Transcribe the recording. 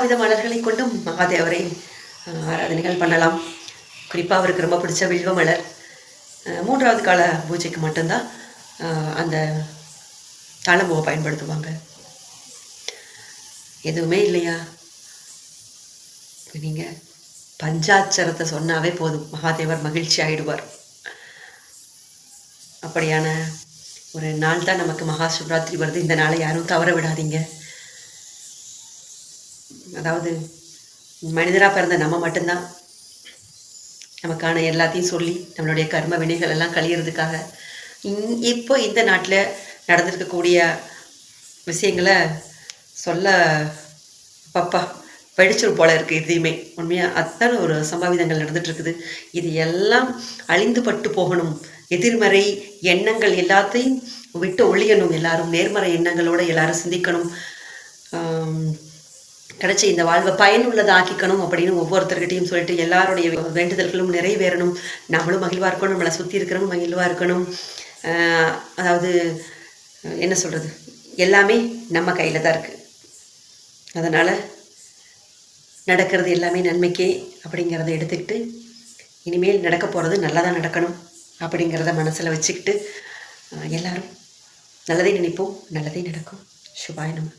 வித மலர்களை கொண்டும் மகாதேவரை ஆராதனைகள் பண்ணலாம். குறிப்பாக அவருக்கு ரொம்ப பிடிச்ச வில்வ மலர். 3வது கால பூஜைக்கு மட்டும்தான் அந்த தாழம்பூவை பயன்படுத்துவாங்க. எதுவுமே இல்லையா, நீங்கள் பஞ்சாட்சரத்தை சொன்னாவே போதும், மகாதேவர் மகிழ்ச்சி ஆகிடுவார். அப்படியான ஒரு நாள் தான் நமக்கு மகா சிவராத்திரி வருது. இந்த நாளை யாரும் தவற விடாதீங்க. அதாவது மனிதராக பிறந்த நம்ம மட்டும்தான் நமக்கான எல்லாத்தையும் சொல்லி நம்மளுடைய கர்ம வினைகள் எல்லாம் கழியறதுக்காக இப்போ இந்த நாட்டில் நடந்திருக்கக்கூடிய விஷயங்களை சொல்ல பப்பா படிச்சிரு போல இருக்குது. இதையுமே உண்மையாக அத்தனை ஒரு சம்பாவிதங்கள் நடந்துட்டுருக்குது. இது எல்லாம் அழிந்து பட்டு போகணும். எதிர்மறை எண்ணங்கள் எல்லாத்தையும் விட்டு ஒழியணும். எல்லாரும் நேர்மறை எண்ணங்களோடு எல்லாரும் சிந்திக்கணும். கிடைச்சி இந்த வாழ்வை பயனுள்ளதை ஆக்கிக்கணும் அப்படின்னு ஒவ்வொருத்தர்கிட்டையும் சொல்லிட்டு எல்லாருடைய வேண்டுதல்களும் நிறைவேறணும். நம்மளும் மகிழ்வாக இருக்கணும், நம்மளை சுற்றி இருக்கிறவங்க மகிழ்வாக இருக்கணும். அதாவது என்ன சொல்கிறது, எல்லாமே நம்ம கையில் தான் இருக்குது. அதனால் நடக்கிறது எல்லாமே நன்மைக்கே அப்படிங்கிறத எடுத்துக்கிட்டு இனிமேல் நடக்க போகிறது நல்லதாக நடக்கணும் அப்படிங்கிறத மனசில் வச்சுக்கிட்டு எல்லாரும் நல்லதை நினைப்போம், நல்லதே நடக்கும். சுபாய நம.